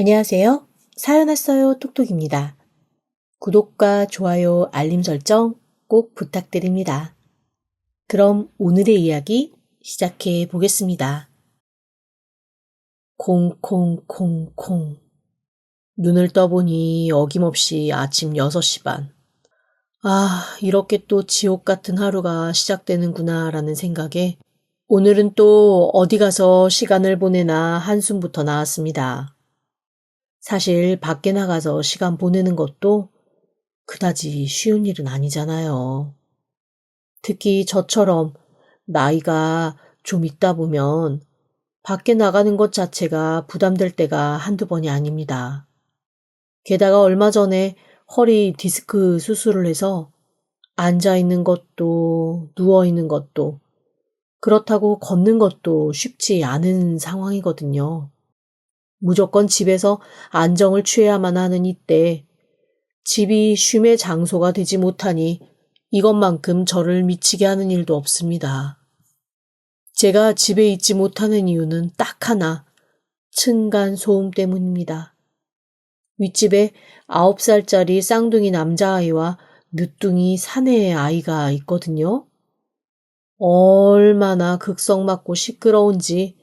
안녕하세요. 사연 왔어요 톡톡입니다. 구독과 좋아요, 알림 설정 꼭 부탁드립니다. 그럼 오늘의 이야기 시작해 보겠습니다. 콩콩콩콩. 눈을 떠보니 어김없이 아침 6시 반. 이렇게 또 지옥 같은 하루가 시작되는구나 라는 생각에 오늘은 또 어디 가서 시간을 보내나 한숨부터 나왔습니다. 사실 밖에 나가서 시간 보내는 것도 그다지 쉬운 일은 아니잖아요. 특히 저처럼 나이가 좀 있다 보면 밖에 나가는 것 자체가 부담될 때가 한두 번이 아닙니다. 게다가 얼마 전에 허리 디스크 수술을 해서 앉아 있는 것도 누워 있는 것도 그렇다고 걷는 것도 쉽지 않은 상황이거든요. 무조건 집에서 안정을 취해야만 하는 이때 집이 쉼의 장소가 되지 못하니 이것만큼 저를 미치게 하는 일도 없습니다. 제가 집에 있지 못하는 이유는 딱 하나, 층간 소음 때문입니다. 윗집에 9살짜리 쌍둥이 남자아이와 늦둥이 사내의 아이가 있거든요. 얼마나 극성맞고 시끄러운지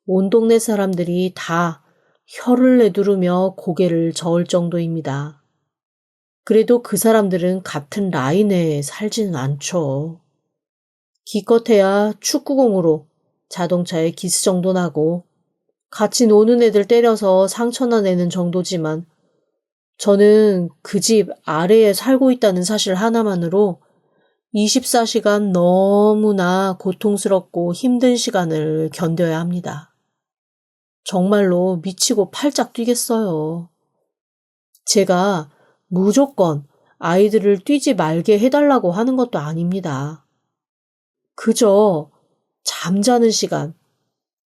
온 동네 사람들이 다 혀를 내두르며 고개를 저을 정도입니다. 그래도 그 사람들은 같은 라인에 살지는 않죠. 기껏해야 축구공으로 자동차에 기스 정도 나고 같이 노는 애들 때려서 상처나 내는 정도지만 저는 그 집 아래에 살고 있다는 사실 하나만으로 24시간 너무나 고통스럽고 힘든 시간을 견뎌야 합니다. 정말로 미치고 팔짝 뛰겠어요. 제가 무조건 아이들을 뛰지 말게 해달라고 하는 것도 아닙니다. 그저 잠자는 시간,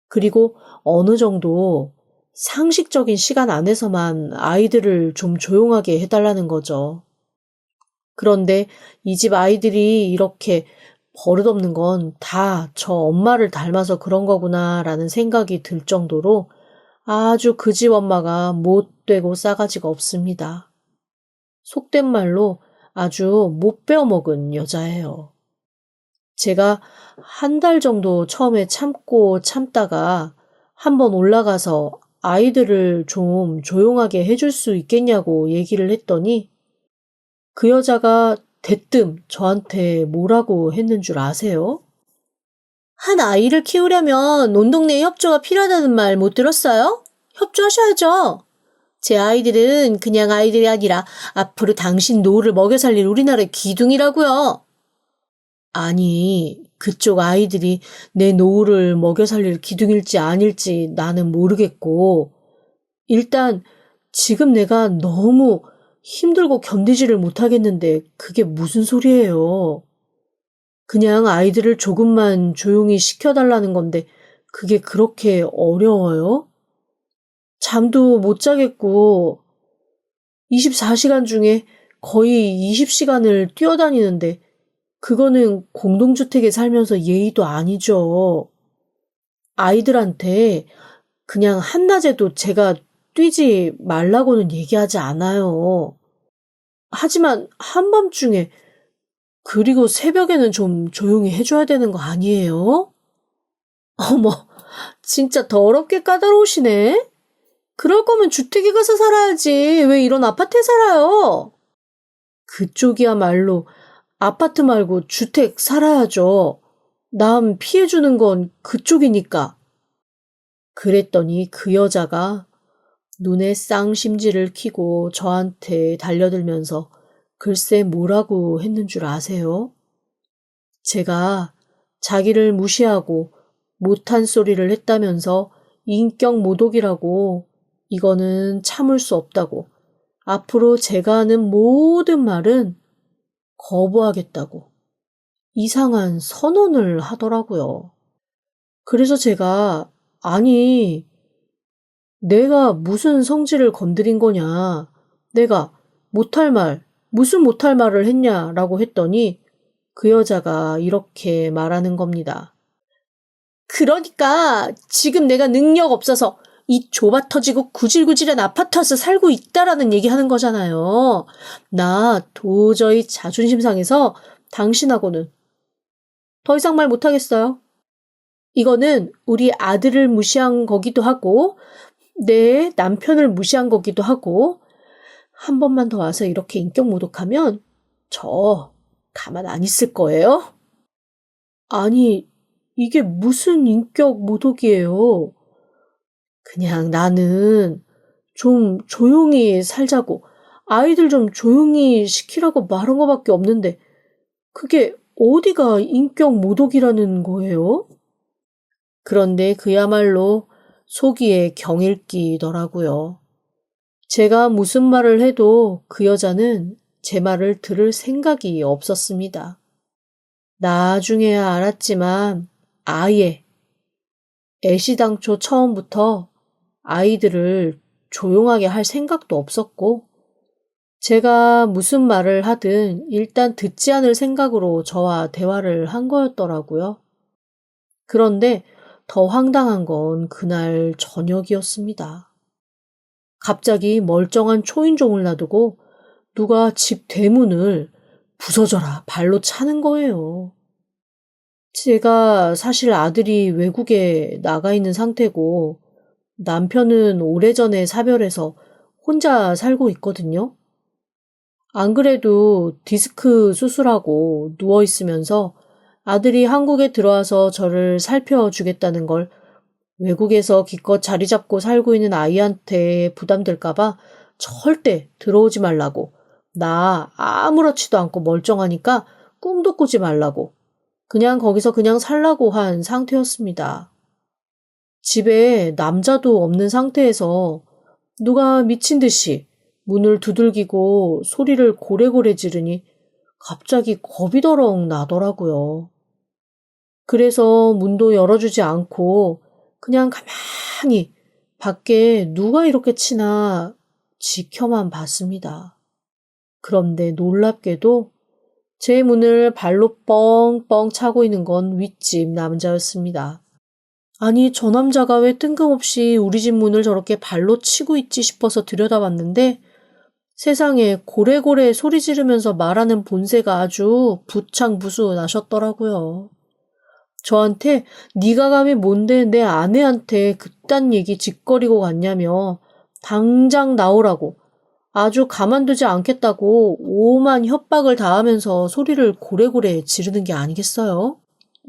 그리고 어느 정도 상식적인 시간 안에서만 아이들을 좀 조용하게 해달라는 거죠. 그런데 이 집 아이들이 이렇게 버릇없는 건 다 저 엄마를 닮아서 그런 거구나라는 생각이 들 정도로 아주 그 집 엄마가 못되고 싸가지가 없습니다. 속된 말로 아주 못 배워먹은 여자예요. 제가 한 달 정도 처음에 참고 참다가 한번 올라가서 아이들을 좀 조용하게 해줄 수 있겠냐고 얘기를 했더니 그 여자가 대뜸 저한테 뭐라고 했는 줄 아세요? 한 아이를 키우려면 온 동네에 협조가 필요하다는 말 못 들었어요? 협조하셔야죠. 제 아이들은 그냥 아이들이 아니라 앞으로 당신 노후를 먹여 살릴 우리나라의 기둥이라고요. 아니, 그쪽 아이들이 내 노후를 먹여 살릴 기둥일지 아닐지 나는 모르겠고 일단 지금 내가 너무 힘들고 견디지를 못하겠는데 그게 무슨 소리예요. 그냥 아이들을 조금만 조용히 시켜달라는 건데 그게 그렇게 어려워요? 잠도 못 자겠고 24시간 중에 거의 20시간을 뛰어다니는데 그거는 공동주택에 살면서 예의도 아니죠. 아이들한테 그냥 한낮에도 제가 뛰지 말라고는 얘기하지 않아요. 하지만 한밤중에 그리고 새벽에는 좀 조용히 해줘야 되는 거 아니에요? 어머, 진짜 더럽게 까다로우시네? 그럴 거면 주택에 가서 살아야지. 왜 이런 아파트에 살아요? 그쪽이야말로 아파트 말고 주택 살아야죠. 남 피해주는 건 그쪽이니까. 그랬더니 그 여자가 눈에 쌍심지를 켜고 저한테 달려들면서 글쎄 뭐라고 했는 줄 아세요? 제가 자기를 무시하고 못한 소리를 했다면서 인격 모독이라고 이거는 참을 수 없다고 앞으로 제가 하는 모든 말은 거부하겠다고 이상한 선언을 하더라고요. 그래서 제가 아니 내가 무슨 성질을 건드린 거냐 내가 못할 말 무슨 못할 말을 했냐라고 했더니 그 여자가 이렇게 말하는 겁니다. 그러니까 지금 내가 능력 없어서 이 좁아 터지고 구질구질한 아파트 와서 살고 있다라는 얘기 하는 거잖아요. 나 도저히 자존심 상해서 당신하고는 더 이상 말 못하겠어요. 이거는 우리 아들을 무시한 거기도 하고 내 남편을 무시한 거기도 하고 한 번만 더 와서 이렇게 인격 모독하면 저 가만 안 있을 거예요? 아니, 이게 무슨 인격 모독이에요? 그냥 나는 좀 조용히 살자고 아이들 좀 조용히 시키라고 말한 거밖에 없는데 그게 어디가 인격 모독이라는 거예요? 그런데 그야말로 속이에 경일기더라고요. 제가 무슨 말을 해도 그 여자는 제 말을 들을 생각이 없었습니다. 나중에야 알았지만 아예 애시당초 처음부터 아이들을 조용하게 할 생각도 없었고 제가 무슨 말을 하든 일단 듣지 않을 생각으로 저와 대화를 한 거였더라고요. 그런데 더 황당한 건 그날 저녁이었습니다. 갑자기 멀쩡한 초인종을 놔두고 누가 집 대문을 부서져라 발로 차는 거예요. 제가 사실 아들이 외국에 나가 있는 상태고 남편은 오래전에 사별해서 혼자 살고 있거든요. 안 그래도 디스크 수술하고 누워있으면서 아들이 한국에 들어와서 저를 살펴주겠다는 걸 외국에서 기껏 자리 잡고 살고 있는 아이한테 부담될까봐 절대 들어오지 말라고 나 아무렇지도 않고 멀쩡하니까 꿈도 꾸지 말라고 그냥 거기서 그냥 살라고 한 상태였습니다. 집에 남자도 없는 상태에서 누가 미친 듯이 문을 두들기고 소리를 고래고래 지르니 갑자기 겁이 더렁 나더라고요. 그래서 문도 열어주지 않고 그냥 가만히 밖에 누가 이렇게 치나 지켜만 봤습니다. 그런데 놀랍게도 제 문을 발로 뻥뻥 차고 있는 건 윗집 남자였습니다. 아니, 저 남자가 왜 뜬금없이 우리 집 문을 저렇게 발로 치고 있지 싶어서 들여다봤는데 세상에 고래고래 소리 지르면서 말하는 본새가 아주 부창부수 나셨더라고요. 저한테 네가 감히 뭔데 내 아내한테 그딴 얘기 짓거리고 갔냐며 당장 나오라고 아주 가만두지 않겠다고 오만 협박을 다하면서 소리를 고래고래 지르는 게 아니겠어요?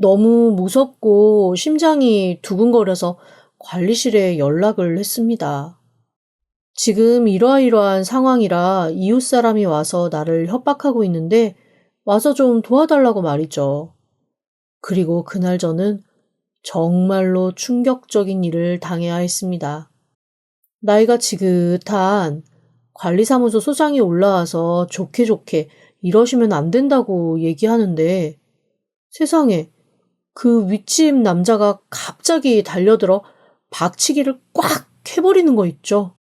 너무 무섭고 심장이 두근거려서 관리실에 연락을 했습니다. 지금 이러이러한 상황이라 이웃 사람이 와서 나를 협박하고 있는데 와서 좀 도와달라고 말이죠. 그리고 그날 저는 정말로 충격적인 일을 당해야 했습니다. 나이가 지긋한 관리사무소 소장이 올라와서 좋게 이러시면 안 된다고 얘기하는데 세상에 그 윗집 남자가 갑자기 달려들어 박치기를 꽉 해버리는 거 있죠.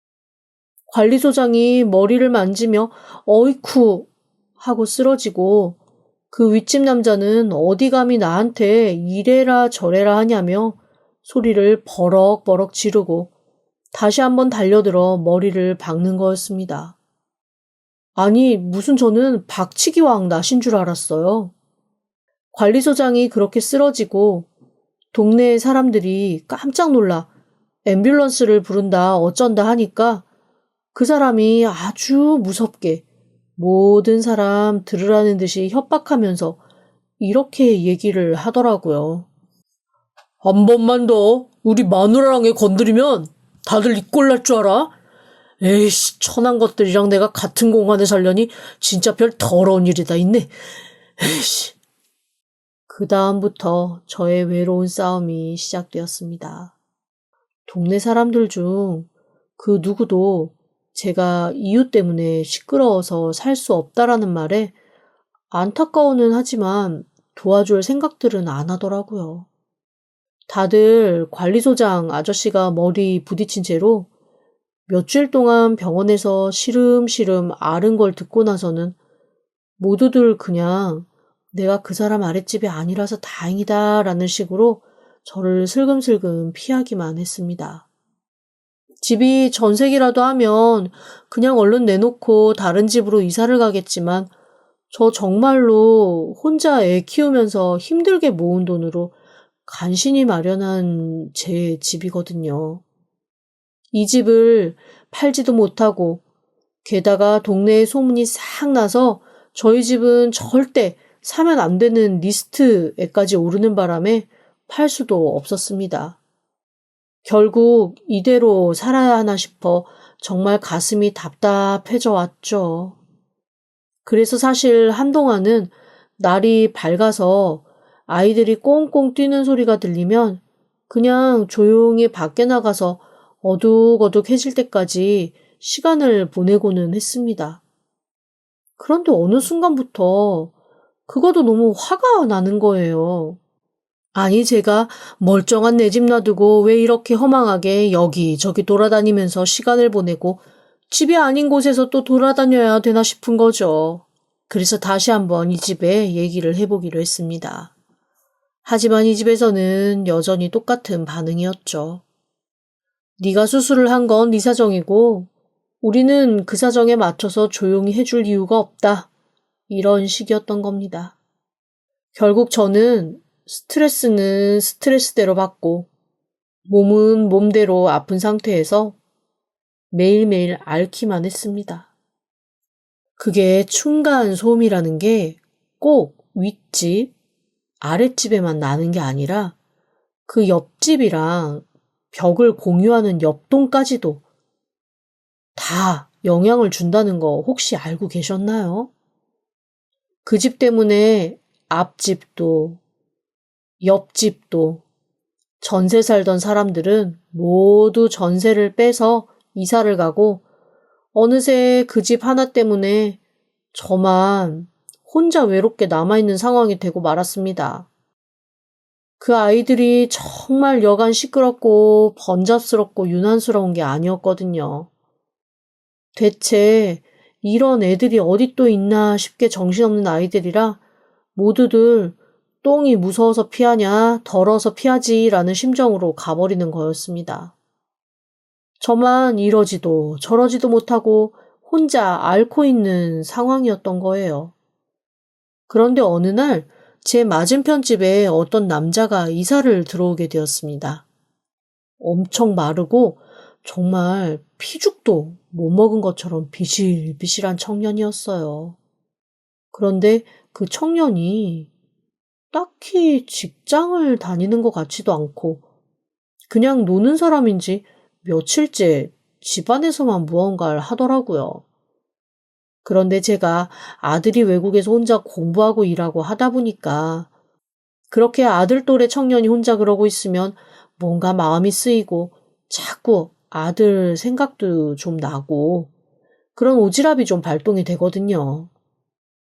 관리소장이 머리를 만지며 어이쿠 하고 쓰러지고 그 윗집 남자는 어디 감히 나한테 이래라 저래라 하냐며 소리를 버럭버럭 지르고 다시 한번 달려들어 머리를 박는 거였습니다. 아니, 무슨 저는 박치기왕 나신 줄 알았어요. 관리소장이 그렇게 쓰러지고 동네 사람들이 깜짝 놀라 앰뷸런스를 부른다 어쩐다 하니까 그 사람이 아주 무섭게 모든 사람 들으라는 듯이 협박하면서 이렇게 얘기를 하더라고요. 한 번만 더 우리 마누라랑 애 건드리면 다들 이 꼴 날 줄 알아? 에이씨, 천한 것들이랑 내가 같은 공간에 살려니 진짜 별 더러운 일이 다 있네. 에이씨. 그 다음부터 저의 외로운 싸움이 시작되었습니다. 동네 사람들 중 그 누구도 제가 이유 때문에 시끄러워서 살 수 없다라는 말에 안타까워는 하지만 도와줄 생각들은 안 하더라고요. 다들 관리소장 아저씨가 머리 부딪힌 채로 몇 주일 동안 병원에서 시름시름 앓은 걸 듣고 나서는 모두들 그냥 내가 그 사람 아랫집이 아니라서 다행이다 라는 식으로 저를 슬금슬금 피하기만 했습니다. 집이 전세기라도 하면 그냥 얼른 내놓고 다른 집으로 이사를 가겠지만 저 정말로 혼자 애 키우면서 힘들게 모은 돈으로 간신히 마련한 제 집이거든요. 이 집을 팔지도 못하고 게다가 동네에 소문이 싹 나서 저희 집은 절대 사면 안 되는 리스트에까지 오르는 바람에 팔 수도 없었습니다. 결국 이대로 살아야 하나 싶어 정말 가슴이 답답해져 왔죠. 그래서 사실 한동안은 날이 밝아서 아이들이 꽁꽁 뛰는 소리가 들리면 그냥 조용히 밖에 나가서 어둑어둑해질 때까지 시간을 보내고는 했습니다. 그런데 어느 순간부터 그것도 너무 화가 나는 거예요. 아니, 제가 멀쩡한 내 집 놔두고 왜 이렇게 허망하게 여기저기 돌아다니면서 시간을 보내고 집이 아닌 곳에서 또 돌아다녀야 되나 싶은 거죠. 그래서 다시 한번 이 집에 얘기를 해보기로 했습니다. 하지만 이 집에서는 여전히 똑같은 반응이었죠. 네가 수술을 한 건 네 사정이고 우리는 그 사정에 맞춰서 조용히 해줄 이유가 없다. 이런 식이었던 겁니다. 결국 저는 스트레스는 스트레스대로 받고 몸은 몸대로 아픈 상태에서 매일매일 앓기만 했습니다. 그게 층간소음이라는 게 꼭 윗집, 아랫집에만 나는 게 아니라 그 옆집이랑 벽을 공유하는 옆동까지도 다 영향을 준다는 거 혹시 알고 계셨나요? 그 집 때문에 앞집도 옆집도 전세 살던 사람들은 모두 전세를 빼서 이사를 가고 어느새 그 집 하나 때문에 저만 혼자 외롭게 남아있는 상황이 되고 말았습니다. 그 아이들이 정말 여간 시끄럽고 번잡스럽고 유난스러운 게 아니었거든요. 대체 이런 애들이 어디 또 있나 싶게 정신없는 아이들이라 모두들 똥이 무서워서 피하냐, 더러워서 피하지라는 심정으로 가버리는 거였습니다. 저만 이러지도 저러지도 못하고 혼자 앓고 있는 상황이었던 거예요. 그런데 어느 날 제 맞은편 집에 어떤 남자가 이사를 들어오게 되었습니다. 엄청 마르고 정말 피죽도 못 먹은 것처럼 비실비실한 청년이었어요. 그런데 그 청년이 딱히 직장을 다니는 것 같지도 않고 그냥 노는 사람인지 며칠째 집안에서만 무언가를 하더라고요. 그런데 제가 아들이 외국에서 혼자 공부하고 일하고 하다 보니까 그렇게 아들 또래 청년이 혼자 그러고 있으면 뭔가 마음이 쓰이고 자꾸 아들 생각도 좀 나고 그런 오지랖이 좀 발동이 되거든요.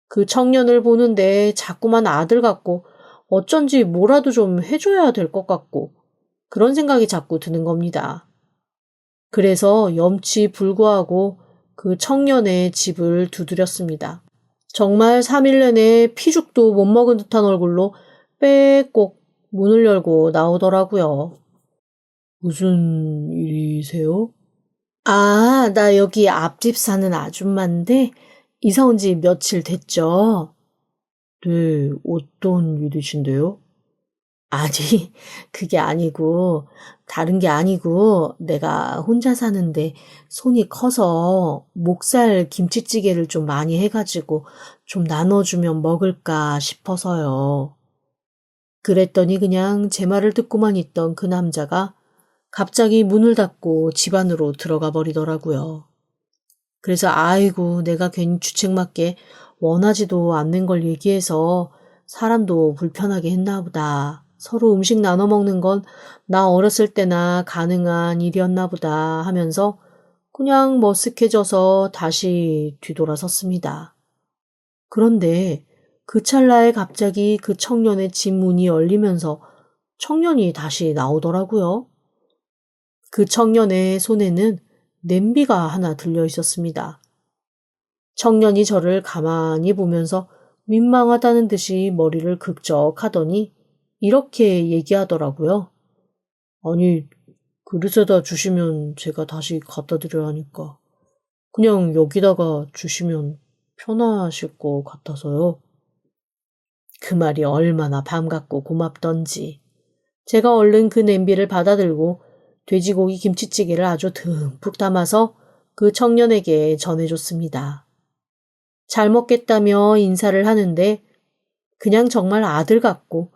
그 청년을 보는데 자꾸만 아들 같고 어쩐지 뭐라도 좀 해줘야 될 것 같고 그런 생각이 자꾸 드는 겁니다. 그래서 염치불구하고 그 청년의 집을 두드렸습니다. 정말 3일 내내 피죽도 못 먹은 듯한 얼굴로 빼꼭 문을 열고 나오더라고요. 무슨 일이세요? 아, 나 여기 앞집 사는 아줌마인데 이사 온 지 며칠 됐죠? 네, 어떤 일이신데요? 아니, 그게 아니고, 다른 게 아니고, 내가 혼자 사는데 손이 커서 목살 김치찌개를 좀 많이 해가지고 좀 나눠주면 먹을까 싶어서요. 그랬더니 그냥 제 말을 듣고만 있던 그 남자가 갑자기 문을 닫고 집 안으로 들어가 버리더라고요. 그래서 아이고, 내가 괜히 주책맞게 원하지도 않는 걸 얘기해서 사람도 불편하게 했나 보다. 서로 음식 나눠 먹는 건 나 어렸을 때나 가능한 일이었나 보다 하면서 그냥 머쓱해져서 다시 뒤돌아섰습니다. 그런데 그 찰나에 갑자기 그 청년의 집 문이 열리면서 청년이 다시 나오더라고요. 그 청년의 손에는 냄비가 하나 들려 있었습니다. 청년이 저를 가만히 보면서 민망하다는 듯이 머리를 극적하더니 이렇게 얘기하더라고요. 아니, 그릇에다 주시면 제가 다시 갖다 드려야 하니까 그냥 여기다가 주시면 편하실 것 같아서요. 그 말이 얼마나 반갑고 고맙던지. 제가 얼른 그 냄비를 받아들고 돼지고기 김치찌개를 아주 듬뿍 담아서 그 청년에게 전해줬습니다. 잘 먹겠다며 인사를 하는데 그냥 정말 아들 같고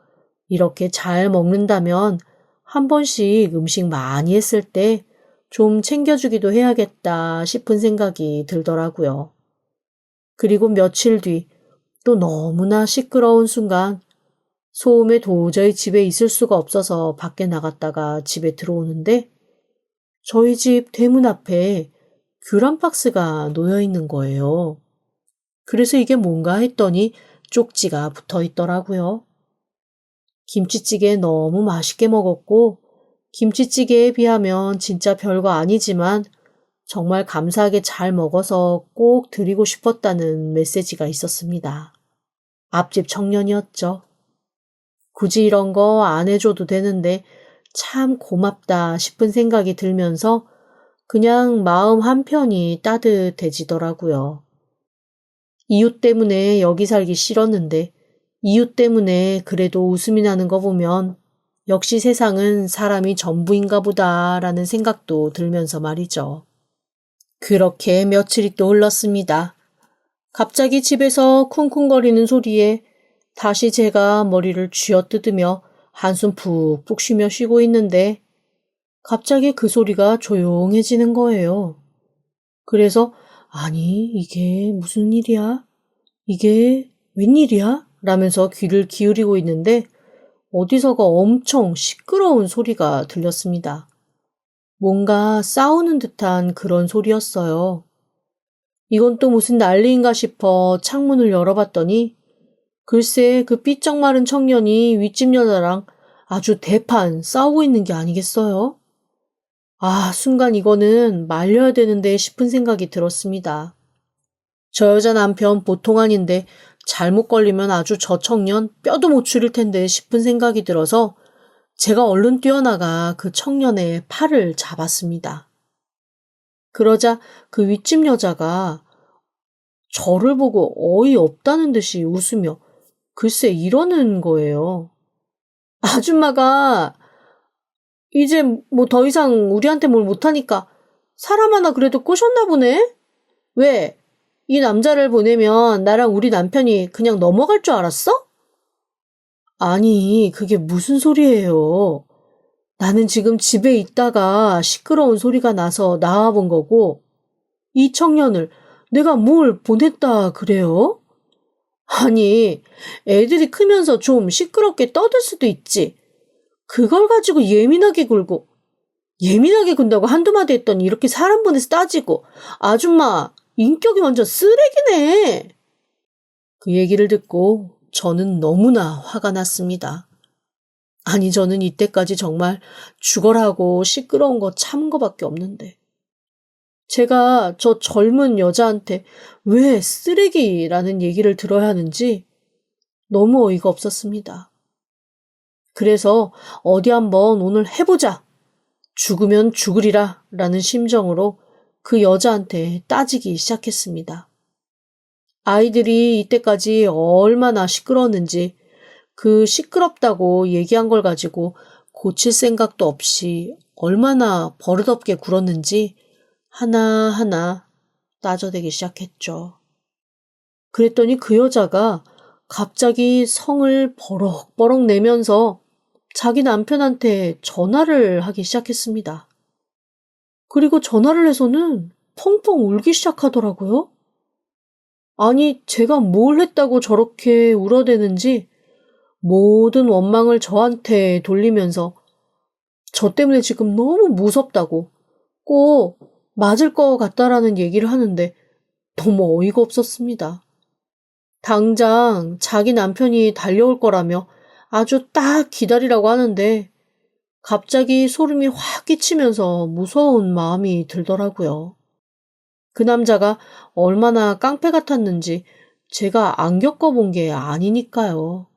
이렇게 잘 먹는다면 한 번씩 음식 많이 했을 때 좀 챙겨주기도 해야겠다 싶은 생각이 들더라고요. 그리고 며칠 뒤 또 너무나 시끄러운 순간 소음에 도저히 집에 있을 수가 없어서 밖에 나갔다가 집에 들어오는데 저희 집 대문 앞에 귤 한 박스가 놓여 있는 거예요. 그래서 이게 뭔가 했더니 쪽지가 붙어 있더라고요. 김치찌개 너무 맛있게 먹었고 김치찌개에 비하면 진짜 별거 아니지만 정말 감사하게 잘 먹어서 꼭 드리고 싶었다는 메시지가 있었습니다. 앞집 청년이었죠. 굳이 이런 거 안 해줘도 되는데 참 고맙다 싶은 생각이 들면서 그냥 마음 한편이 따뜻해지더라고요. 이웃 때문에 여기 살기 싫었는데 이웃 때문에 그래도 웃음이 나는 거 보면 역시 세상은 사람이 전부인가 보다라는 생각도 들면서 말이죠. 그렇게 며칠이 또 흘렀습니다. 갑자기 집에서 쿵쿵거리는 소리에 다시 제가 머리를 쥐어뜯으며 한숨 푹푹 쉬며 쉬고 있는데 갑자기 그 소리가 조용해지는 거예요. 그래서 아니 이게 무슨 일이야? 이게 웬일이야? 라면서 귀를 기울이고 있는데 어디서가 엄청 시끄러운 소리가 들렸습니다. 뭔가 싸우는 듯한 그런 소리였어요. 이건 또 무슨 난리인가 싶어 창문을 열어봤더니 글쎄 그 삐쩍 마른 청년이 윗집 여자랑 아주 대판 싸우고 있는 게 아니겠어요? 아, 순간 이거는 말려야 되는데 싶은 생각이 들었습니다. 저 여자 남편 보통 아닌데 잘못 걸리면 아주 저 청년 뼈도 못 추릴 텐데 싶은 생각이 들어서 제가 얼른 뛰어나가 그 청년의 팔을 잡았습니다. 그러자 그 윗집 여자가 저를 보고 어이없다는 듯이 웃으며 글쎄 이러는 거예요. 아줌마가 이제 뭐 더 이상 우리한테 뭘 못하니까 사람 하나 그래도 꼬셨나 보네? 왜? 이 남자를 보내면 나랑 우리 남편이 그냥 넘어갈 줄 알았어? 아니, 그게 무슨 소리예요? 나는 지금 집에 있다가 시끄러운 소리가 나서 나와본 거고, 이 청년을 내가 뭘 보냈다 그래요? 아니, 애들이 크면서 좀 시끄럽게 떠들 수도 있지. 그걸 가지고 예민하게 굴다고 한두 마디 했더니 이렇게 사람 보내서 따지고, 아줌마, 인격이 완전 쓰레기네. 그 얘기를 듣고 저는 너무나 화가 났습니다. 아니, 저는 이때까지 정말 죽어라고 시끄러운 거 참은 거밖에 없는데. 제가 저 젊은 여자한테 왜 쓰레기라는 얘기를 들어야 하는지 너무 어이가 없었습니다. 그래서 어디 한번 오늘 해보자. 죽으면 죽으리라 라는 심정으로 그 여자한테 따지기 시작했습니다. 아이들이 이때까지 얼마나 시끄러웠는지 그 시끄럽다고 얘기한 걸 가지고 고칠 생각도 없이 얼마나 버릇없게 굴었는지 하나하나 따져대기 시작했죠. 그랬더니 그 여자가 갑자기 성을 버럭버럭 내면서 자기 남편한테 전화를 하기 시작했습니다. 그리고 전화를 해서는 펑펑 울기 시작하더라고요. 아니, 제가 뭘 했다고 저렇게 울어대는지 모든 원망을 저한테 돌리면서 저 때문에 지금 너무 무섭다고 꼭 맞을 것 같다라는 얘기를 하는데 너무 어이가 없었습니다. 당장 자기 남편이 달려올 거라며 아주 딱 기다리라고 하는데 갑자기 소름이 확 끼치면서 무서운 마음이 들더라고요. 그 남자가 얼마나 깡패 같았는지 제가 안 겪어본 게 아니니까요.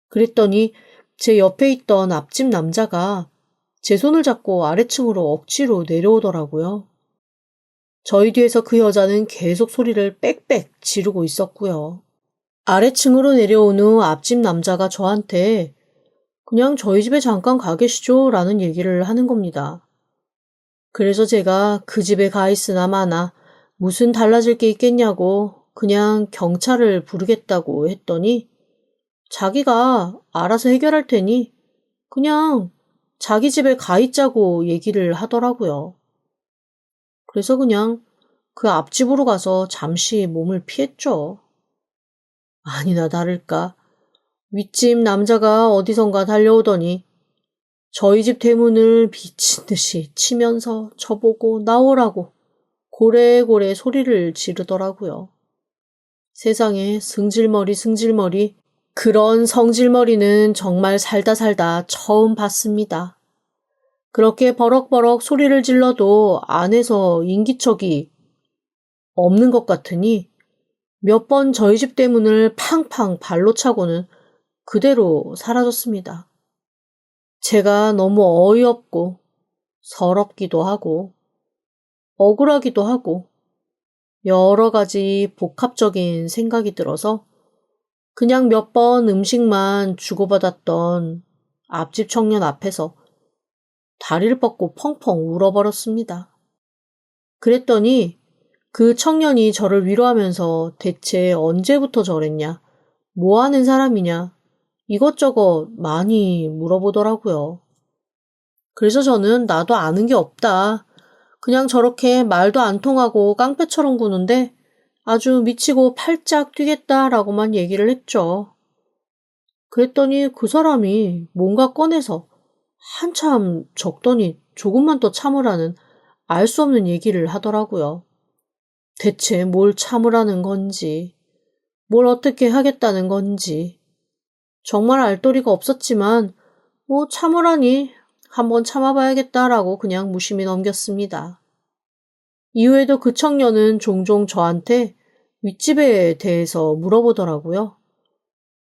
그랬더니 제 옆에 있던 앞집 남자가 제 손을 잡고 아래층으로 억지로 내려오더라고요. 저희 뒤에서 그 여자는 계속 소리를 빽빽 지르고 있었고요. 아래층으로 내려온 후 앞집 남자가 저한테 그냥 저희 집에 잠깐 가 계시죠? 라는 얘기를 하는 겁니다. 그래서 제가 그 집에 가 있으나 마나 무슨 달라질 게 있겠냐고 그냥 경찰을 부르겠다고 했더니 자기가 알아서 해결할 테니 그냥 자기 집에 가 있자고 얘기를 하더라고요. 그래서 그냥 그 앞집으로 가서 잠시 몸을 피했죠. 아니나 다를까 윗집 남자가 어디선가 달려오더니 저희 집 대문을 미친 듯이 치면서 저보고 나오라고 고래고래 소리를 지르더라고요. 세상에 승질머리 그런 성질머리는 정말 살다 살다 처음 봤습니다. 그렇게 버럭버럭 소리를 질러도 안에서 인기척이 없는 것 같으니 몇 번 저희 집 대문을 팡팡 발로 차고는 그대로 사라졌습니다. 제가 너무 어이없고 서럽기도 하고 억울하기도 하고 여러 가지 복합적인 생각이 들어서 그냥 몇 번 음식만 주고받았던 앞집 청년 앞에서 다리를 뻗고 펑펑 울어버렸습니다. 그랬더니 그 청년이 저를 위로하면서 대체 언제부터 저랬냐, 뭐 하는 사람이냐, 이것저것 많이 물어보더라고요. 그래서 저는 나도 아는 게 없다. 그냥 저렇게 말도 안 통하고 깡패처럼 구는데 아주 미치고 팔짝 뛰겠다라고만 얘기를 했죠. 그랬더니 그 사람이 뭔가 꺼내서 한참 적더니 조금만 더 참으라는 알 수 없는 얘기를 하더라고요. 대체 뭘 참으라는 건지, 뭘 어떻게 하겠다는 건지. 정말 알도리가 없었지만 뭐 참으라니 한번 참아봐야겠다라고 그냥 무심히 넘겼습니다. 이후에도 그 청년은 종종 저한테 윗집에 대해서 물어보더라고요.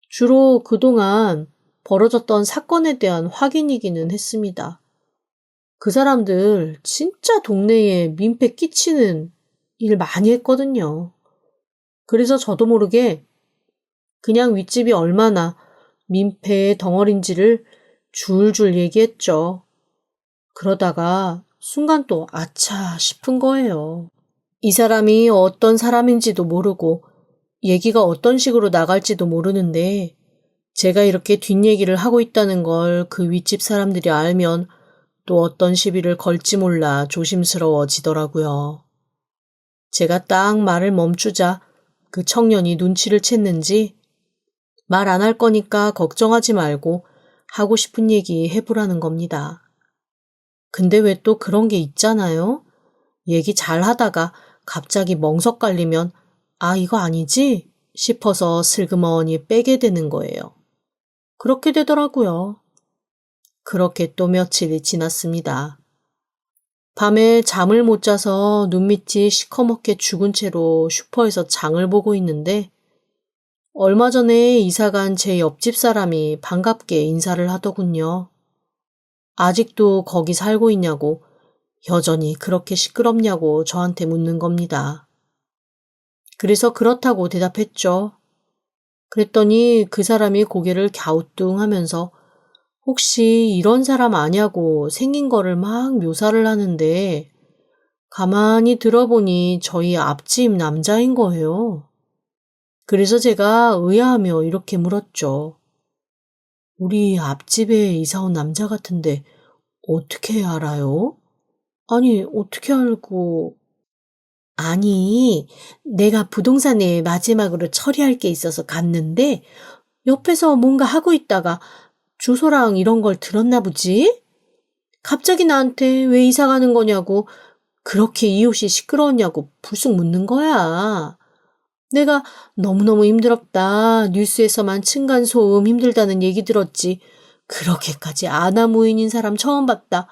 주로 그동안 벌어졌던 사건에 대한 확인이기는 했습니다. 그 사람들 진짜 동네에 민폐 끼치는 일 많이 했거든요. 그래서 저도 모르게 그냥 윗집이 얼마나 민폐의 덩어리인지를 줄줄 얘기했죠. 그러다가 순간 또 아차 싶은 거예요. 이 사람이 어떤 사람인지도 모르고 얘기가 어떤 식으로 나갈지도 모르는데 제가 이렇게 뒷얘기를 하고 있다는 걸 그 윗집 사람들이 알면 또 어떤 시비를 걸지 몰라 조심스러워지더라고요. 제가 딱 말을 멈추자 그 청년이 눈치를 챘는지 말 안 할 거니까 걱정하지 말고 하고 싶은 얘기 해보라는 겁니다. 근데 왜 또 그런 게 있잖아요? 얘기 잘 하다가 갑자기 멍석 깔리면 아, 이거 아니지? 싶어서 슬그머니 빼게 되는 거예요. 그렇게 되더라고요. 그렇게 또 며칠이 지났습니다. 밤에 잠을 못 자서 눈밑이 시커멓게 죽은 채로 슈퍼에서 장을 보고 있는데 얼마 전에 이사간 제 옆집 사람이 반갑게 인사를 하더군요. 아직도 거기 살고 있냐고, 여전히 그렇게 시끄럽냐고 저한테 묻는 겁니다. 그래서 그렇다고 대답했죠. 그랬더니 그 사람이 고개를 갸우뚱하면서 혹시 이런 사람 아냐고 생긴 거를 막 묘사를 하는데 가만히 들어보니 저희 앞집 남자인 거예요. 그래서 제가 의아하며 이렇게 물었죠. 우리 앞집에 이사 온 남자 같은데 어떻게 알아요? 아니, 어떻게 알고... 아니, 내가 부동산에 마지막으로 처리할 게 있어서 갔는데 옆에서 뭔가 하고 있다가 주소랑 이런 걸 들었나 보지? 갑자기 나한테 왜 이사 가는 거냐고 그렇게 이웃이 시끄러웠냐고 불쑥 묻는 거야. 내가 너무너무 힘들었다. 뉴스에서만 층간소음 힘들다는 얘기 들었지. 그렇게까지 아나무인인 사람 처음 봤다.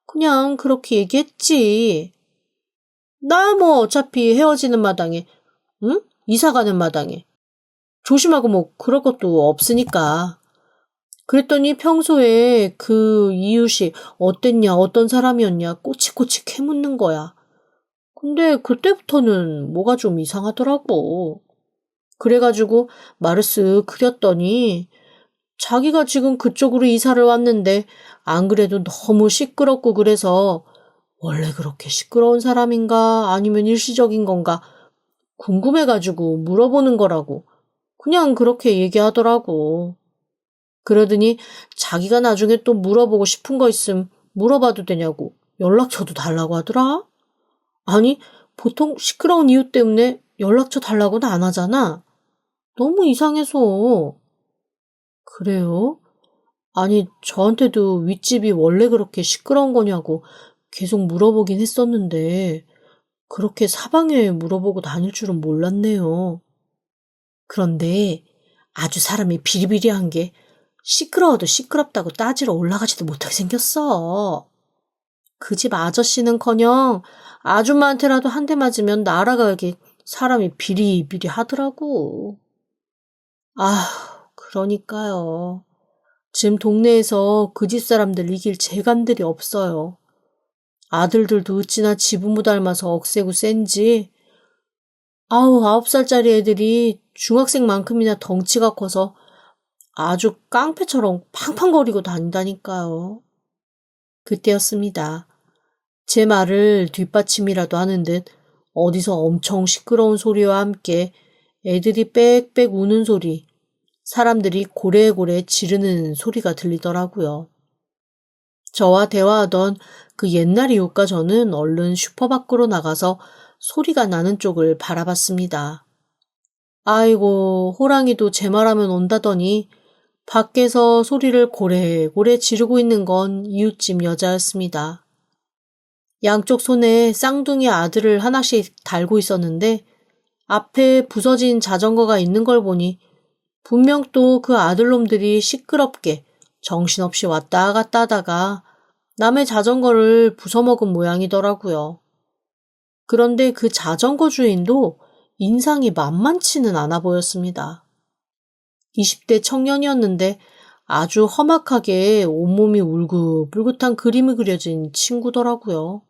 그냥 그렇게 얘기했지. 나 뭐 어차피 헤어지는 마당에, 응? 이사 가는 마당에. 조심하고 뭐 그럴 것도 없으니까. 그랬더니 평소에 그 이웃이 어땠냐, 어떤 사람이었냐 꼬치꼬치 캐묻는 거야. 근데 그때부터는 뭐가 좀 이상하더라고. 그래가지고 말을 쓱 그렸더니 자기가 지금 그쪽으로 이사를 왔는데 안 그래도 너무 시끄럽고 그래서 원래 그렇게 시끄러운 사람인가 아니면 일시적인 건가 궁금해가지고 물어보는 거라고. 그냥 그렇게 얘기하더라고. 그러더니 자기가 나중에 또 물어보고 싶은 거 있음 물어봐도 되냐고 연락처도 달라고 하더라. 아니, 보통 시끄러운 이유 때문에 연락처 달라고는 안 하잖아. 너무 이상해서. 그래요? 아니, 저한테도 윗집이 원래 그렇게 시끄러운 거냐고 계속 물어보긴 했었는데, 그렇게 사방에 물어보고 다닐 줄은 몰랐네요. 그런데 아주 사람이 비리비리한 게 시끄러워도 시끄럽다고 따지러 올라가지도 못하게 생겼어. 그 집 아저씨는커녕 아줌마한테라도 한 대 맞으면 날아가게 사람이 비리비리 하더라고. 그러니까요. 지금 동네에서 그 집 사람들 이길 재간들이 없어요. 아들들도 어찌나 지부모 닮아서 억세고 센지. 9살짜리 애들이 중학생만큼이나 덩치가 커서 아주 깡패처럼 팡팡거리고 다닌다니까요. 그때였습니다. 제 말을 뒷받침이라도 하는 듯 어디서 엄청 시끄러운 소리와 함께 애들이 빽빽 우는 소리, 사람들이 고래고래 지르는 소리가 들리더라고요. 저와 대화하던 그 옛날 이웃과 저는 얼른 슈퍼 밖으로 나가서 소리가 나는 쪽을 바라봤습니다. 아이고, 호랑이도 제 말하면 온다더니 밖에서 소리를 고래고래 지르고 있는 건 이웃집 여자였습니다. 양쪽 손에 쌍둥이 아들을 하나씩 달고 있었는데 앞에 부서진 자전거가 있는 걸 보니 분명 또 그 아들놈들이 시끄럽게 정신없이 왔다 갔다 하다가 남의 자전거를 부숴먹은 모양이더라고요. 그런데 그 자전거 주인도 인상이 만만치는 않아 보였습니다. 20대 청년이었는데 아주 험악하게 온몸이 울긋불긋한 그림이 그려진 친구더라고요.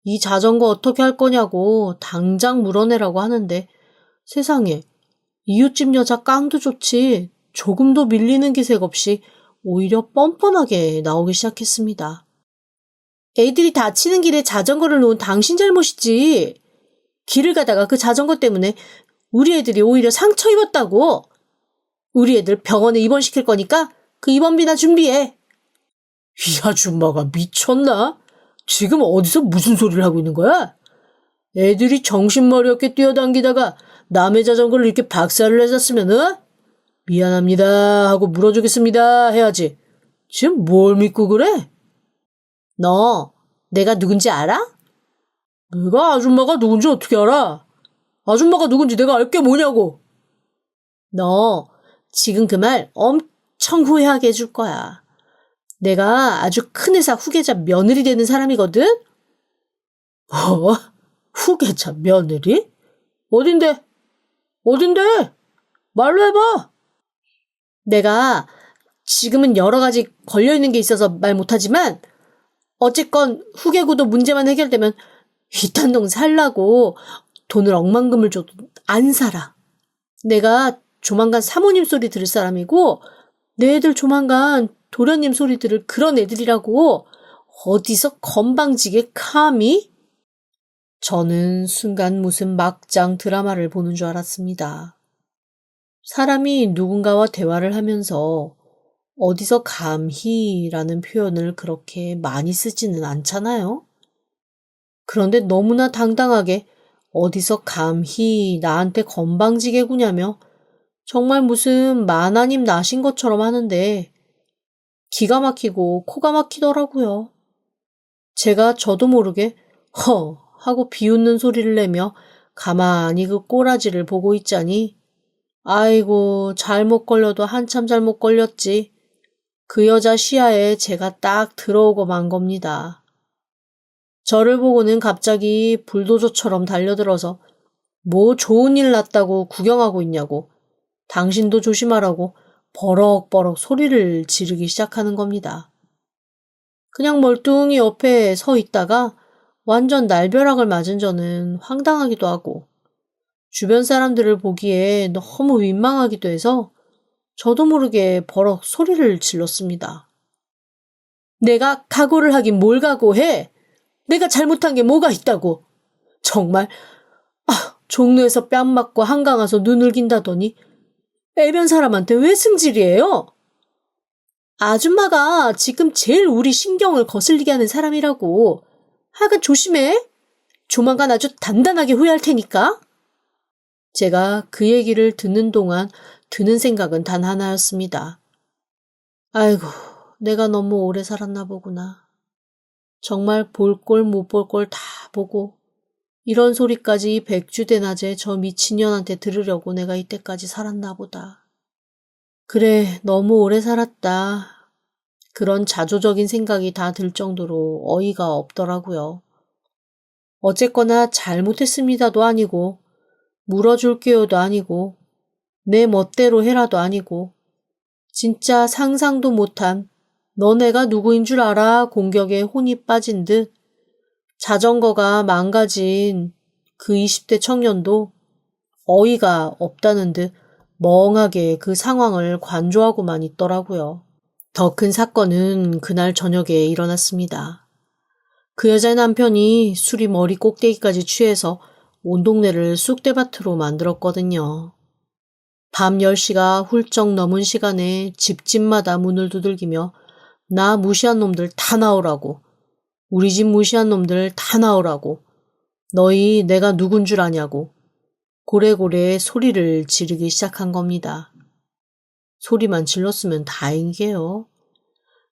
이 자전거 어떻게 할 거냐고 당장 물어내라고 하는데 세상에 이웃집 여자 깡도 좋지 조금도 밀리는 기색 없이 오히려 뻔뻔하게 나오기 시작했습니다. 애들이 다치는 길에 자전거를 놓은 당신 잘못이지. 길을 가다가 그 자전거 때문에 우리 애들이 오히려 상처 입었다고. 우리 애들 병원에 입원시킬 거니까 그 입원비나 준비해. 이 아줌마가 미쳤나? 지금 어디서 무슨 소리를 하고 있는 거야? 애들이 정신머리 없게 뛰어당기다가 남의 자전거를 이렇게 박살을 내셨으면 미안합니다 하고 물어주겠습니다 해야지. 지금 뭘 믿고 그래? 너 내가 누군지 알아? 내가 아줌마가 누군지 어떻게 알아? 아줌마가 누군지 내가 알 게 뭐냐고. 너 지금 그 말 엄청 후회하게 해줄 거야. 내가 아주 큰 회사 후계자 며느리 되는 사람이거든? 후계자 며느리? 어딘데? 말로 해봐. 내가 지금은 여러 가지 걸려있는 게 있어서 말 못하지만 어쨌건 후계구도 문제만 해결되면 이딴 동 살라고 돈을 억만금을 줘도 안 살아. 내가 조만간 사모님 소리 들을 사람이고 내 애들 조만간 도련님 소리 들을 그런 애들이라고. 어디서 건방지게 감히? 저는 순간 무슨 막장 드라마를 보는 줄 알았습니다. 사람이 누군가와 대화를 하면서 어디서 감히라는 표현을 그렇게 많이 쓰지는 않잖아요. 그런데 너무나 당당하게 어디서 감히 나한테 건방지게 구냐며 정말 무슨 만화님 나신 것처럼 하는데 기가 막히고 코가 막히더라고요. 제가 저도 모르게 허 하고 비웃는 소리를 내며 가만히 그 꼬라지를 보고 있자니 아이고 잘못 걸려도 한참 잘못 걸렸지. 그 여자 시야에 제가 딱 들어오고 만 겁니다. 저를 보고는 갑자기 불도저처럼 달려들어서 뭐 좋은 일 났다고 구경하고 있냐고 당신도 조심하라고 버럭버럭 소리를 지르기 시작하는 겁니다. 그냥 멀뚱히 옆에 서 있다가 완전 날벼락을 맞은 저는 황당하기도 하고 주변 사람들을 보기에 너무 민망하기도 해서 저도 모르게 버럭 소리를 질렀습니다. 내가 각오를 하긴 뭘 각오해? 내가 잘못한 게 뭐가 있다고? 정말 종로에서 뺨 맞고 한강 가서 눈 울긴다더니 애변 사람한테 왜 승질이에요? 아줌마가 지금 제일 우리 신경을 거슬리게 하는 사람이라고. 하여간 조심해. 조만간 아주 단단하게 후회할 테니까. 제가 그 얘기를 듣는 동안 드는 생각은 단 하나였습니다. 아이고, 내가 너무 오래 살았나 보구나. 정말 볼 꼴 못 볼 꼴 다 보고 이런 소리까지 백주대낮에 저 미친년한테 들으려고 내가 이때까지 살았나 보다. 그래, 너무 오래 살았다. 그런 자조적인 생각이 다 들 정도로 어이가 없더라고요. 어쨌거나 잘못했습니다도 아니고 물어줄게요도 아니고 내 멋대로 해라도 아니고 진짜 상상도 못한 너네가 누구인 줄 알아 공격에 혼이 빠진 듯 자전거가 망가진 그 20대 청년도 어이가 없다는 듯 멍하게 그 상황을 관조하고만 있더라고요. 더 큰 사건은 그날 저녁에 일어났습니다. 그 여자의 남편이 술이 머리 꼭대기까지 취해서 온 동네를 쑥대밭으로 만들었거든요. 밤 10시가 훌쩍 넘은 시간에 집집마다 문을 두들기며 나 무시한 놈들 다 나오라고, 우리 집 무시한 놈들 다 나오라고, 너희 내가 누군 줄 아냐고 고래고래 소리를 지르기 시작한 겁니다. 소리만 질렀으면 다행이게요.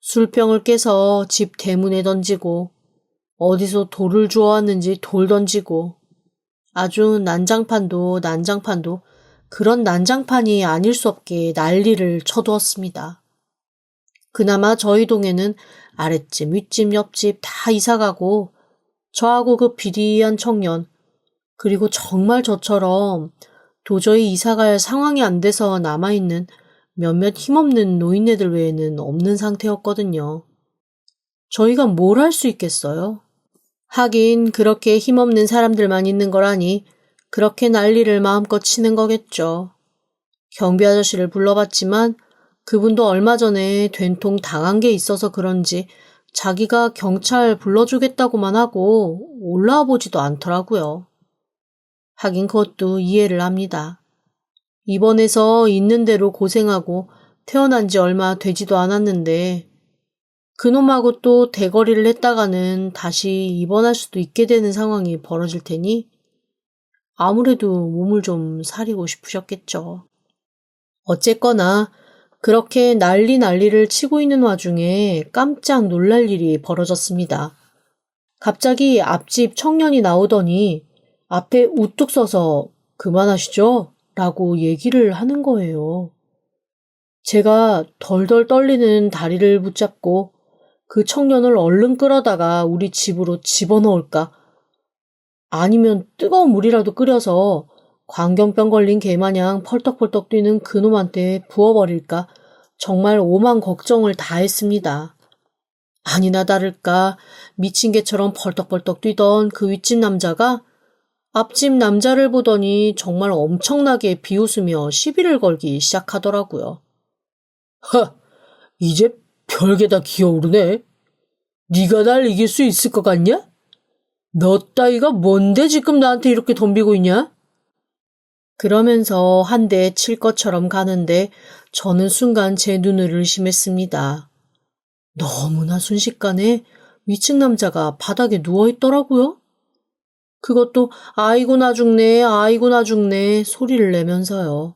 술병을 깨서 집 대문에 던지고 어디서 돌을 주워왔는지 돌 던지고 아주 난장판도 그런 난장판이 아닐 수 없게 난리를 쳐두었습니다. 그나마 저희 동에는 아랫집, 윗집, 옆집 다 이사가고 저하고 그 비리한 청년 그리고 정말 저처럼 도저히 이사갈 상황이 안 돼서 남아있는 몇몇 힘없는 노인네들 외에는 없는 상태였거든요. 저희가 뭘 할 수 있겠어요? 하긴 그렇게 힘없는 사람들만 있는 거라니 그렇게 난리를 마음껏 치는 거겠죠. 경비 아저씨를 불러봤지만 그분도 얼마 전에 된통 당한 게 있어서 그런지 자기가 경찰 불러주겠다고만 하고 올라와 보지도 않더라고요. 하긴 그것도 이해를 합니다. 입원해서 있는 대로 고생하고 태어난 지 얼마 되지도 않았는데 그놈하고 또 대거리를 했다가는 다시 입원할 수도 있게 되는 상황이 벌어질 테니 아무래도 몸을 좀 사리고 싶으셨겠죠. 어쨌거나 그렇게 난리를 치고 있는 와중에 깜짝 놀랄 일이 벌어졌습니다. 갑자기 앞집 청년이 나오더니 앞에 우뚝 서서 그만하시죠? 라고 얘기를 하는 거예요. 제가 덜덜 떨리는 다리를 붙잡고 그 청년을 얼른 끌어다가 우리 집으로 집어넣을까? 아니면 뜨거운 물이라도 끓여서 광견병 걸린 개마냥 펄떡펄떡 뛰는 그놈한테 부어버릴까? 정말 오만 걱정을 다 했습니다. 아니나 다를까 미친 개처럼 펄떡펄떡 뛰던 그 윗집 남자가 앞집 남자를 보더니 정말 엄청나게 비웃으며 시비를 걸기 시작하더라고요. 하, 이제 별게 다 기어오르네. 네가 날 이길 수 있을 것 같냐? 너 따위가 뭔데 지금 나한테 이렇게 덤비고 있냐? 그러면서 한 대 칠 것처럼 가는데 저는 순간 제 눈을 의심했습니다. 너무나 순식간에 위층 남자가 바닥에 누워있더라고요. 그것도 아이고 나 죽네 소리를 내면서요.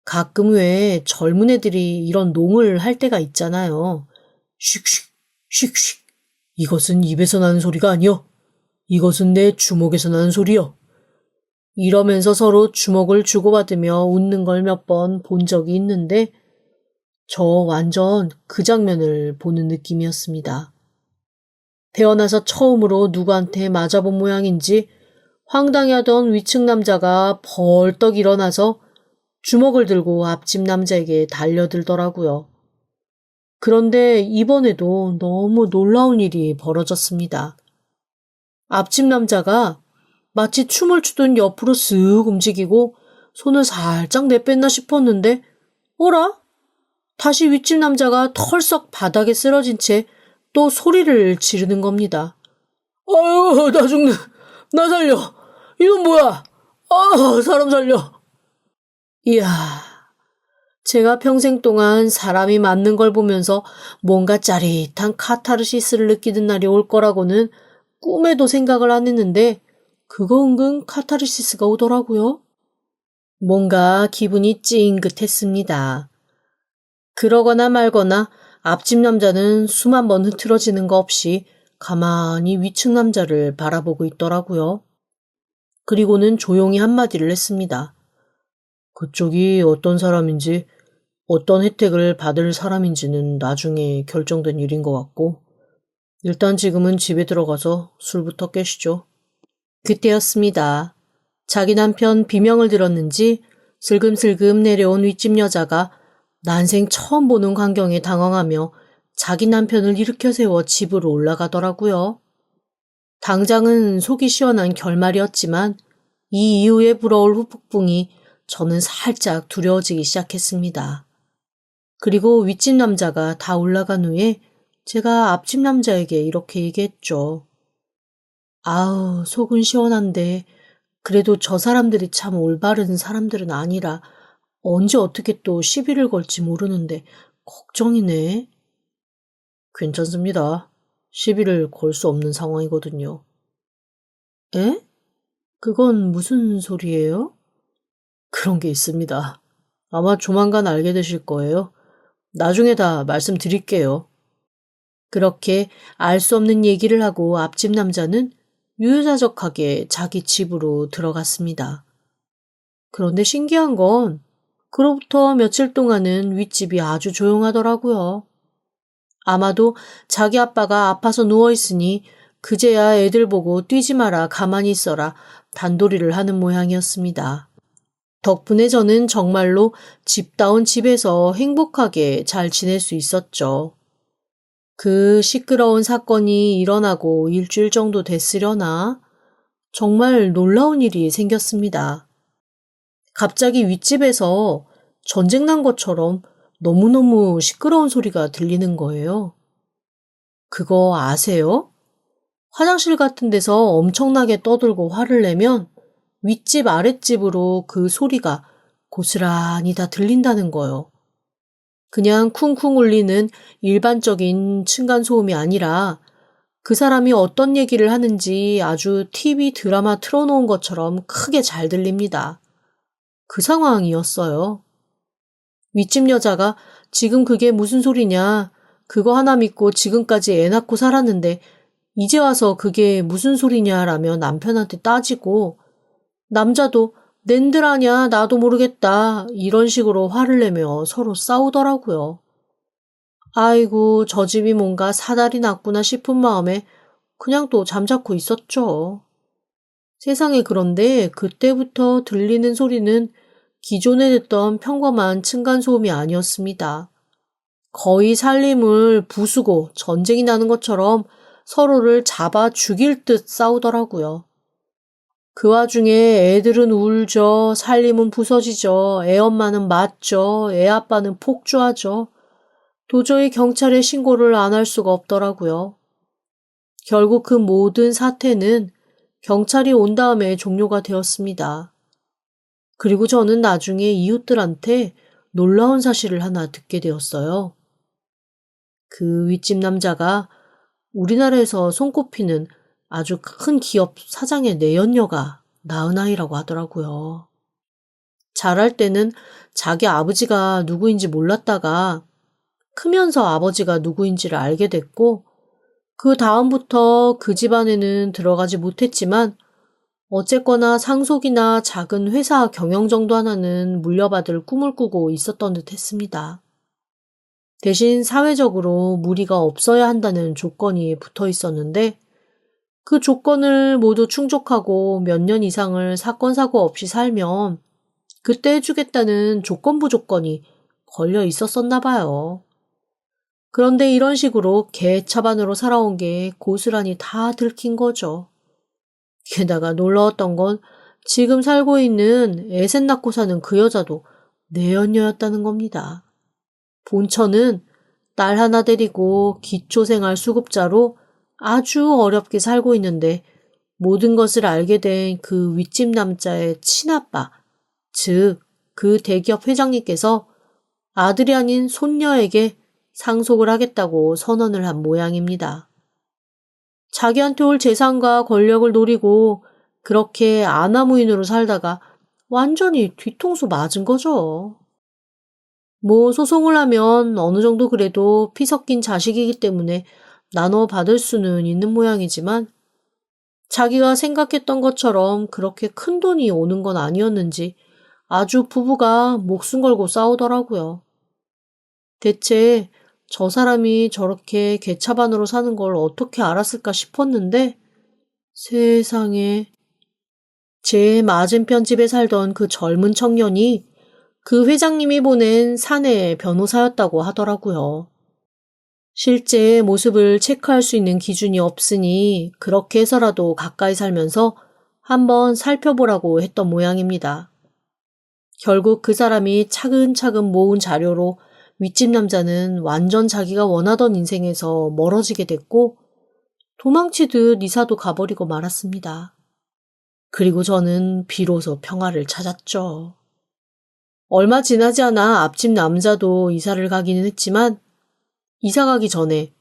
가끔 왜 젊은 애들이 이런 농을 할 때가 있잖아요. 슉슉 슉슉 이것은 입에서 나는 소리가 아니여. 이것은 내 주먹에서 나는 소리여. 이러면서 서로 주먹을 주고받으며 웃는 걸 몇 번 본 적이 있는데 저 완전 그 장면을 보는 느낌이었습니다. 태어나서 처음으로 누구한테 맞아본 모양인지 황당해하던 위층 남자가 벌떡 일어나서 주먹을 들고 앞집 남자에게 달려들더라고요. 그런데 이번에도 너무 놀라운 일이 벌어졌습니다. 앞집 남자가 마치 춤을 추듯 옆으로 쓱 움직이고 손을 살짝 내뺐나 싶었는데 어라? 다시 윗집 남자가 털썩 바닥에 쓰러진 채 또 소리를 지르는 겁니다. 아유, 나 죽네. 나 살려. 이건 뭐야? 아, 사람 살려. 이야, 제가 평생 동안 사람이 맞는 걸 보면서 뭔가 짜릿한 카타르시스를 느끼는 날이 올 거라고는 꿈에도 생각을 안 했는데 그거 은근 카타르시스가 오더라고요. 뭔가 기분이 찡긋했습니다. 그러거나 말거나 앞집 남자는 숨 한 번 흐트러지는 거 없이 가만히 위층 남자를 바라보고 있더라고요. 그리고는 조용히 한마디를 했습니다. 그쪽이 어떤 사람인지 어떤 혜택을 받을 사람인지는 나중에 결정된 일인 것 같고 일단 지금은 집에 들어가서 술부터 깨시죠. 그때였습니다. 자기 남편 비명을 들었는지 슬금슬금 내려온 윗집 여자가 난생 처음 보는 광경에 당황하며 자기 남편을 일으켜 세워 집으로 올라가더라고요. 당장은 속이 시원한 결말이었지만 이 이후에 불어올 후폭풍이 저는 살짝 두려워지기 시작했습니다. 그리고 윗집 남자가 다 올라간 후에 제가 앞집 남자에게 이렇게 얘기했죠. 아우, 속은 시원한데 그래도 저 사람들이 참 올바른 사람들은 아니라 언제 어떻게 또 시비를 걸지 모르는데 걱정이네. 괜찮습니다. 시비를 걸 수 없는 상황이거든요. 에? 그건 무슨 소리예요? 그런 게 있습니다. 아마 조만간 알게 되실 거예요. 나중에 다 말씀드릴게요. 그렇게 알 수 없는 얘기를 하고 앞집 남자는 유유자적하게 자기 집으로 들어갔습니다. 그런데 신기한 건 그로부터 며칠 동안은 윗집이 아주 조용하더라고요. 아마도 자기 아빠가 아파서 누워있으니 그제야 애들 보고 뛰지 마라 가만히 있어라 단도리를 하는 모양이었습니다. 덕분에 저는 정말로 집다운 집에서 행복하게 잘 지낼 수 있었죠. 그 시끄러운 사건이 일어나고 일주일 정도 됐으려나 정말 놀라운 일이 생겼습니다. 갑자기 윗집에서 전쟁 난 것처럼 너무너무 시끄러운 소리가 들리는 거예요. 그거 아세요? 화장실 같은 데서 엄청나게 떠들고 화를 내면 윗집 아랫집으로 그 소리가 고스란히 다 들린다는 거요. 그냥 쿵쿵 울리는 일반적인 층간소음이 아니라 그 사람이 어떤 얘기를 하는지 아주 TV 드라마 틀어놓은 것처럼 크게 잘 들립니다. 그 상황이었어요. 윗집 여자가 지금 그게 무슨 소리냐, 그거 하나 믿고 지금까지 애 낳고 살았는데 이제 와서 그게 무슨 소리냐라며 남편한테 따지고 남자도 낸들 아냐 나도 모르겠다 이런 식으로 화를 내며 서로 싸우더라고요. 아이고 저 집이 뭔가 사달이 났구나 싶은 마음에 그냥 또 잠자코 있었죠. 세상에 그런데 그때부터 들리는 소리는 기존에 듣던 평범한 층간소음이 아니었습니다. 거의 살림을 부수고 전쟁이 나는 것처럼 서로를 잡아 죽일 듯 싸우더라고요. 그 와중에 애들은 울죠. 살림은 부서지죠. 애 엄마는 맞죠. 애 아빠는 폭주하죠. 도저히 경찰에 신고를 안 할 수가 없더라고요. 결국 그 모든 사태는 경찰이 온 다음에 종료가 되었습니다. 그리고 저는 나중에 이웃들한테 놀라운 사실을 하나 듣게 되었어요. 그 윗집 남자가 우리나라에서 손꼽히는 아주 큰 기업 사장의 내연녀가 낳은 아이라고 하더라고요. 자랄 때는 자기 아버지가 누구인지 몰랐다가 크면서 아버지가 누구인지를 알게 됐고 그 다음부터 그 집안에는 들어가지 못했지만 어쨌거나 상속이나 작은 회사 경영 정도 하나는 물려받을 꿈을 꾸고 있었던 듯 했습니다. 대신 사회적으로 무리가 없어야 한다는 조건이 붙어 있었는데 그 조건을 모두 충족하고 몇 년 이상을 사건 사고 없이 살면 그때 해주겠다는 조건부 조건이 걸려 있었었나 봐요. 그런데 이런 식으로 개차반으로 살아온 게 고스란히 다 들킨 거죠. 게다가 놀라웠던 건 지금 살고 있는 애셋 낳고 사는 그 여자도 내연녀였다는 겁니다. 본처는 딸 하나 데리고 기초생활 수급자로 아주 어렵게 살고 있는데 모든 것을 알게 된 그 윗집 남자의 친아빠, 즉 그 대기업 회장님께서 아들이 아닌 손녀에게 상속을 하겠다고 선언을 한 모양입니다. 자기한테 올 재산과 권력을 노리고 그렇게 아나무인으로 살다가 완전히 뒤통수 맞은 거죠. 뭐 소송을 하면 어느 정도 그래도 피 섞인 자식이기 때문에 나눠 받을 수는 있는 모양이지만 자기가 생각했던 것처럼 그렇게 큰 돈이 오는 건 아니었는지 아주 부부가 목숨 걸고 싸우더라고요. 대체 저 사람이 저렇게 개차반으로 사는 걸 어떻게 알았을까 싶었는데 세상에 제 맞은편 집에 살던 그 젊은 청년이 그 회장님이 보낸 사내 변호사였다고 하더라고요. 실제 모습을 체크할 수 있는 기준이 없으니 그렇게 해서라도 가까이 살면서 한번 살펴보라고 했던 모양입니다. 결국 그 사람이 차근차근 모은 자료로 윗집 남자는 완전 자기가 원하던 인생에서 멀어지게 됐고 도망치듯 이사도 가버리고 말았습니다. 그리고 저는 비로소 평화를 찾았죠. 얼마 지나지 않아 앞집 남자도 이사를 가기는 했지만 이사 가기 전에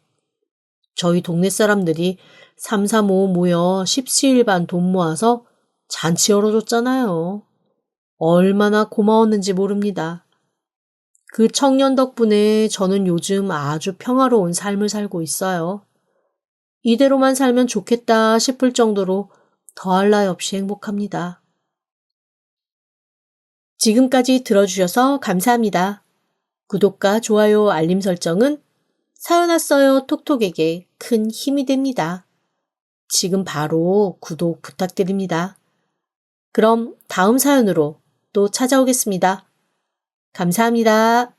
저희 동네 사람들이 335 모여 십시일반 돈 모아서 잔치 열어줬잖아요. 얼마나 고마웠는지 모릅니다. 그 청년 덕분에 저는 요즘 아주 평화로운 삶을 살고 있어요. 이대로만 살면 좋겠다 싶을 정도로 더할 나위 없이 행복합니다. 지금까지 들어주셔서 감사합니다. 구독과 좋아요, 알림 설정은 사연 왔어요 톡톡에게 큰 힘이 됩니다. 지금 바로 구독 부탁드립니다. 그럼 다음 사연으로 또 찾아오겠습니다. 감사합니다.